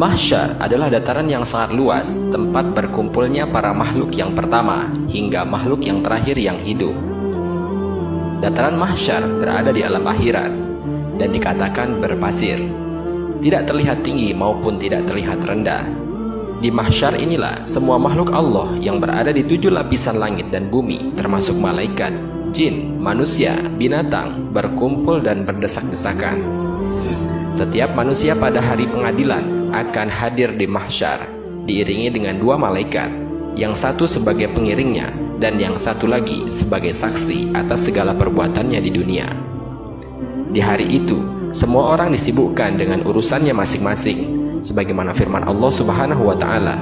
Mahsyar adalah dataran yang sangat luas, tempat berkumpulnya para makhluk yang pertama hingga makhluk yang terakhir yang hidup. Dataran mahsyar berada di alam akhirat dan dikatakan berpasir. Tidak terlihat tinggi maupun tidak terlihat rendah. Di mahsyar inilah semua makhluk Allah yang berada di 7 lapisan langit dan bumi, termasuk malaikat, jin, manusia, binatang, berkumpul dan berdesak-desakan. Setiap manusia pada hari pengadilan akan hadir di mahsyar, diiringi dengan 2 malaikat, yang satu sebagai pengiringnya dan yang satu lagi sebagai saksi atas segala perbuatannya di dunia. Di hari itu, semua orang disibukkan dengan urusannya masing-masing, sebagaimana firman Allah Subhanahu wa taala.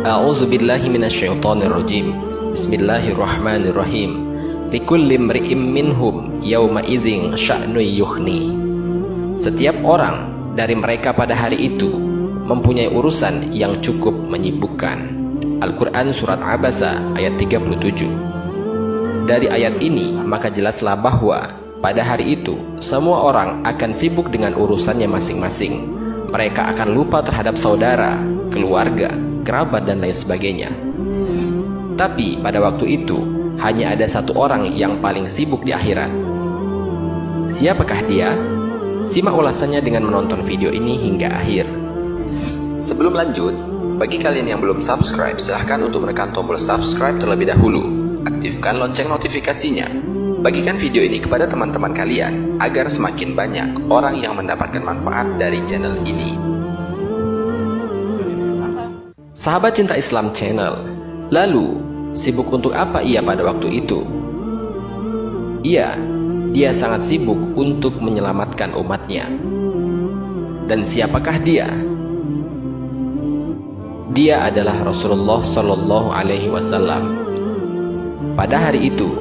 A'udzubillahi minasyaitonirrajim. Bismillahirrahmanirrahim. Likulli imri'im minhum yawma idzin sya'nu yughni. Setiap orang dari mereka pada hari itu mempunyai urusan yang cukup menyibukkan. Al-Quran Surat Abasa ayat 37. Dari ayat ini maka jelaslah bahwa pada hari itu semua orang akan sibuk dengan urusannya masing-masing. Mereka akan lupa terhadap saudara, keluarga, kerabat dan lain sebagainya. Tapi pada waktu itu hanya ada satu orang yang paling sibuk di akhirat. Siapakah dia? Simak ulasannya dengan menonton video ini hingga akhir. Sebelum lanjut, bagi kalian yang belum subscribe, silahkan untuk menekan tombol subscribe terlebih dahulu. Aktifkan lonceng notifikasinya. Bagikan video ini kepada teman-teman kalian, agar semakin banyak orang yang mendapatkan manfaat dari channel ini. Sahabat Cinta Islam Channel, lalu sibuk untuk apa ia pada waktu itu? Dia sangat sibuk untuk menyelamatkan umatnya. Dan siapakah dia? Dia adalah Rasulullah Shallallahu Alaihi Wasallam. Pada hari itu,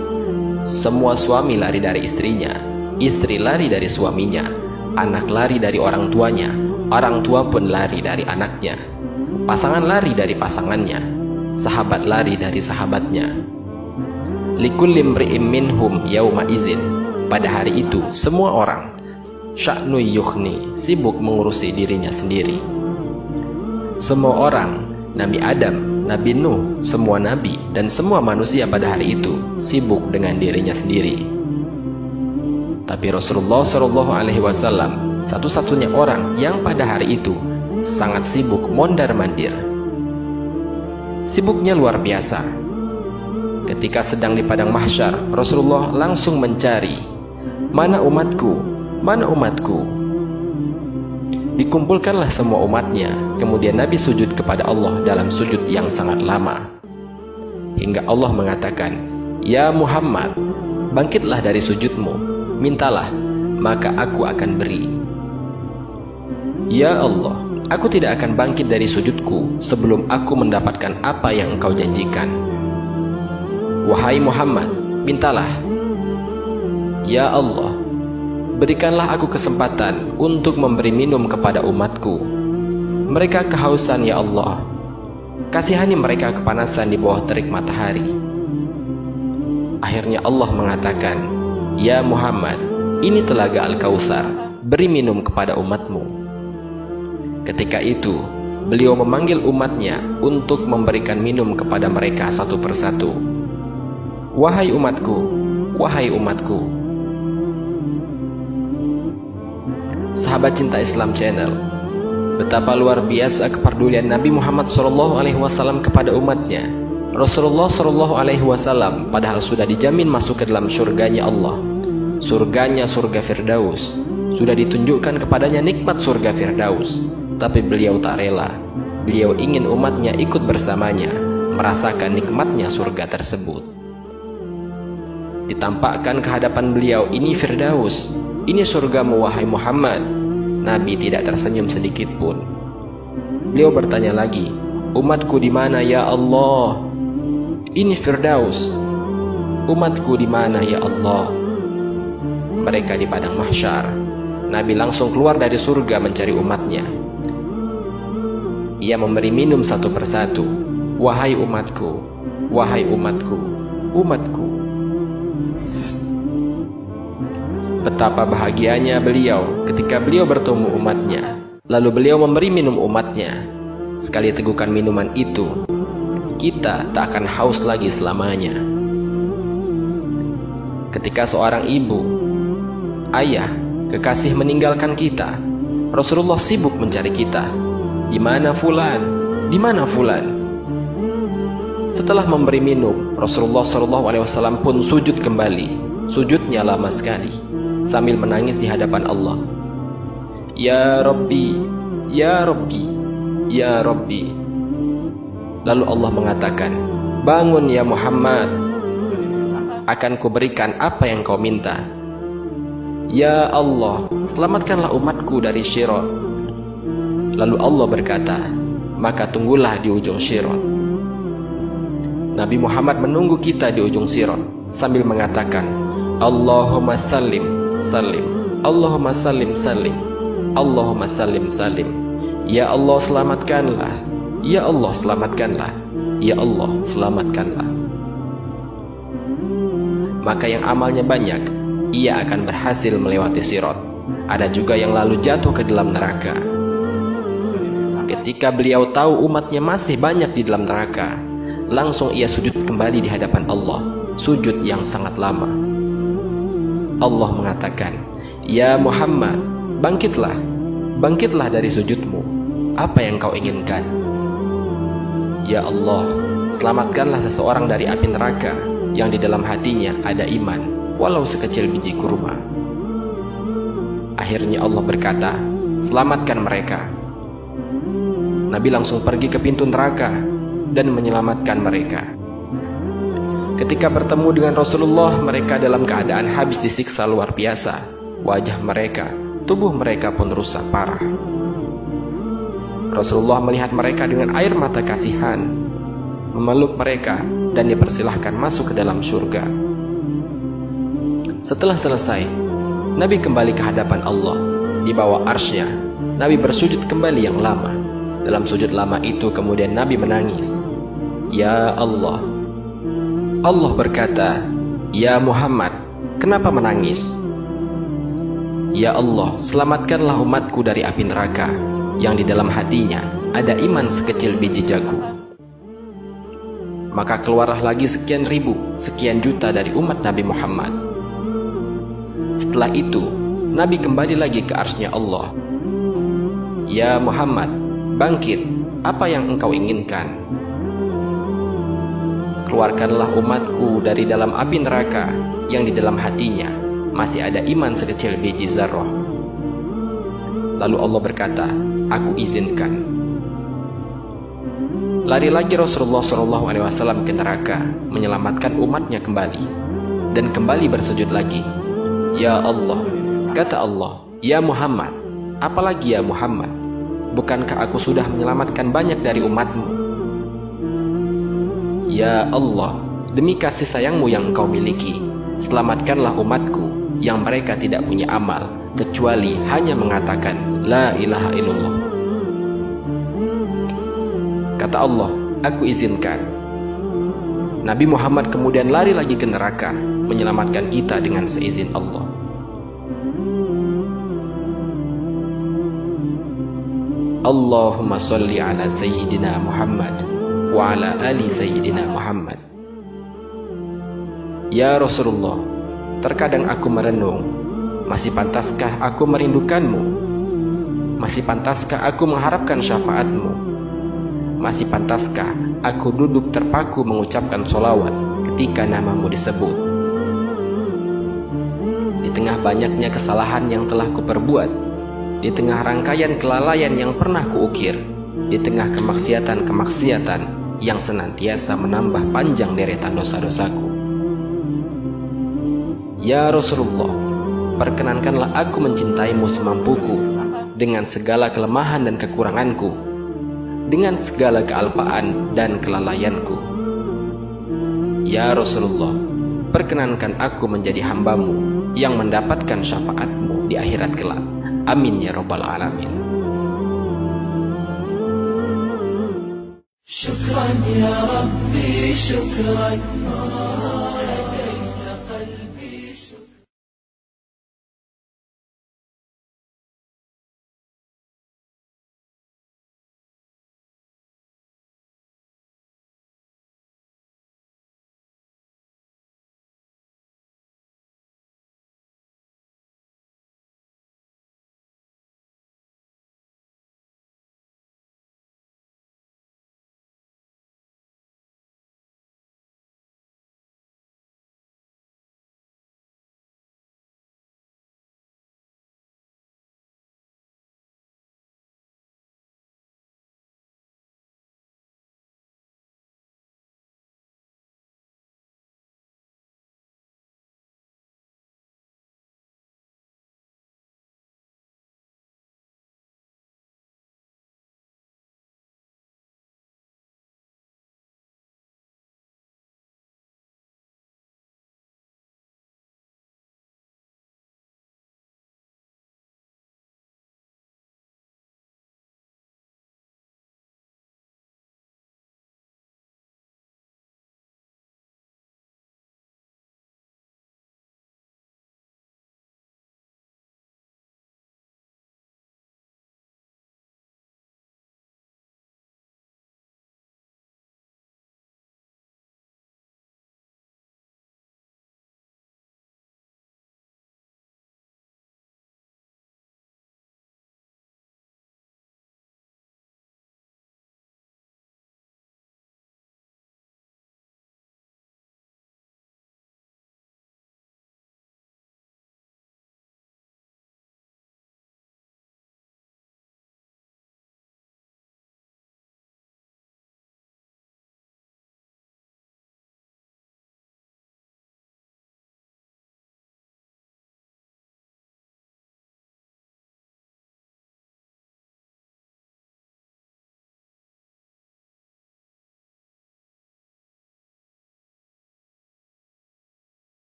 semua suami lari dari istrinya, istri lari dari suaminya, anak lari dari orang tuanya, orang tua pun lari dari anaknya, pasangan lari dari pasangannya, sahabat lari dari sahabatnya. Likulli imri'im minhum yauma izin. Pada hari itu, semua orang sya'nu yughni, sibuk mengurusi dirinya sendiri. Semua orang, Nabi Adam, Nabi Nuh, semua nabi dan semua manusia pada hari itu sibuk dengan dirinya sendiri. Tapi Rasulullah Shallallahu Alaihi Wasallam satu-satunya orang yang pada hari itu sangat sibuk mondar-mandir. Sibuknya luar biasa. Ketika sedang di padang mahsyar, Rasulullah langsung mencari, mana umatku, mana umatku. Dikumpulkanlah semua umatnya. Kemudian Nabi sujud kepada Allah dalam sujud yang sangat lama, hingga Allah mengatakan, "Ya Muhammad, bangkitlah dari sujudmu, mintalah, maka aku akan beri." Ya Allah, aku tidak akan bangkit dari sujudku sebelum aku mendapatkan apa yang engkau janjikan. Wahai Muhammad, mintalah. Ya Allah, berikanlah aku kesempatan untuk memberi minum kepada umatku. Mereka kehausan ya Allah. Kasihani mereka kepanasan di bawah terik matahari. Akhirnya Allah mengatakan, Ya Muhammad, ini telaga Al-Kautsar, beri minum kepada umatmu. Ketika itu, beliau memanggil umatnya untuk memberikan minum kepada mereka satu persatu. Wahai umatku, wahai umatku. Sahabat Cinta Islam Channel, betapa luar biasa kepedulian Nabi Muhammad SAW kepada umatnya. Rasulullah SAW padahal sudah dijamin masuk ke dalam surganya Allah, surganya surga Firdaus, sudah ditunjukkan kepadanya nikmat surga Firdaus, tapi beliau tak rela. Beliau ingin umatnya ikut bersamanya, merasakan nikmatnya surga tersebut. Ditampakkan ke hadapan beliau, ini Firdaus, ini surgamu wahai Muhammad. Nabi tidak tersenyum sedikit pun. Beliau bertanya lagi, umatku di mana ya Allah? Ini Firdaus. Umatku di mana ya Allah? Mereka di padang mahsyar. Nabi langsung keluar dari surga mencari umatnya. Ia memberi minum satu persatu. Wahai umatku, wahai umatku, umatku. Betapa bahagianya beliau ketika beliau bertemu umatnya. Lalu beliau memberi minum umatnya. Sekali tegukan minuman itu, kita tak akan haus lagi selamanya. Ketika seorang ibu, ayah, kekasih meninggalkan kita, Rasulullah sibuk mencari kita. Di mana fulan? Di mana fulan? Setelah memberi minum, Rasulullah SAW pun sujud kembali. Sujudnya lama sekali, sambil menangis di hadapan Allah. Ya Rabbi, Ya Rabbi, Ya Rabbi. Lalu Allah mengatakan, bangun ya Muhammad, akan kuberikan apa yang kau minta. Ya Allah, selamatkanlah umatku dari Syirat. Lalu Allah berkata, maka tunggulah di ujung Syirat. Nabi Muhammad menunggu kita di ujung Sirat sambil mengatakan, Allahumma sallim, sallim, Allahumma sallim, sallim, Allahumma sallim, sallim. Ya Allah selamatkanlah, Ya Allah selamatkanlah, Ya Allah selamatkanlah. Maka yang amalnya banyak, ia akan berhasil melewati Sirat. Ada juga yang lalu jatuh ke dalam neraka. Ketika beliau tahu umatnya masih banyak di dalam neraka, langsung ia sujud kembali di hadapan Allah, sujud yang sangat lama. Allah mengatakan, Ya Muhammad, bangkitlah, bangkitlah dari sujudmu. Apa yang kau inginkan? Ya Allah, selamatkanlah seseorang dari api neraka yang di dalam hatinya ada iman, walau sekecil biji kurma. Akhirnya Allah berkata, selamatkan mereka. Nabi langsung pergi ke pintu neraka dan menyelamatkan mereka. Ketika bertemu dengan Rasulullah, mereka dalam keadaan habis disiksa luar biasa. Wajah mereka, tubuh mereka pun rusak parah. Rasulullah melihat mereka dengan air mata kasihan, memeluk mereka dan dipersilahkan masuk ke dalam surga. Setelah selesai, Nabi kembali ke hadapan Allah. Di bawah arsy-Nya, Nabi bersujud kembali yang lama. Dalam sujud lama itu kemudian Nabi menangis. Ya Allah. Allah berkata, Ya Muhammad, kenapa menangis? Ya Allah, selamatkanlah umatku dari api neraka yang di dalam hatinya ada iman sekecil biji jagung. Maka keluarlah lagi sekian ribu, sekian juta dari umat Nabi Muhammad. Setelah itu, Nabi kembali lagi ke arsy-Nya Allah. Ya Muhammad, bangkit, apa yang engkau inginkan? Keluarkanlah umatku dari dalam api neraka yang di dalam hatinya masih ada iman sekecil biji zarrah. Lalu Allah berkata, aku izinkan. Lari lagi Rasulullah SAW ke neraka, menyelamatkan umatnya kembali, dan kembali bersujud lagi. Ya Allah, kata Allah, Ya Muhammad, apalagi ya Muhammad? Bukankah aku sudah menyelamatkan banyak dari umatmu? Ya Allah, demi kasih sayangmu yang engkau miliki, selamatkanlah umatku yang mereka tidak punya amal, kecuali hanya mengatakan, La ilaha illallah. Kata Allah, aku izinkan. Nabi Muhammad kemudian lari lagi ke neraka, menyelamatkan kita dengan seizin Allah. Allahumma salli ala Sayyidina Muhammad wa ala ali Sayyidina Muhammad. Ya Rasulullah, terkadang aku merenung, masih pantaskah aku merindukanmu? Masih pantaskah aku mengharapkan syafaatmu? Masih pantaskah aku duduk terpaku mengucapkan sholawat ketika namamu disebut? Di tengah banyaknya kesalahan yang telah kuperbuat, di tengah rangkaian kelalaian yang pernah kuukir, di tengah kemaksiatan-kemaksiatan yang senantiasa menambah panjang deretan dosa-dosaku. Ya Rasulullah, perkenankanlah aku mencintaimu semampuku, dengan segala kelemahan dan kekuranganku, dengan segala kealpaan dan kelalaianku. Ya Rasulullah, perkenankan aku menjadi hambamu yang mendapatkan syafaatmu di akhirat kelak. Amin ya rabbal alamin. Syukran ya Rabbi, syukran.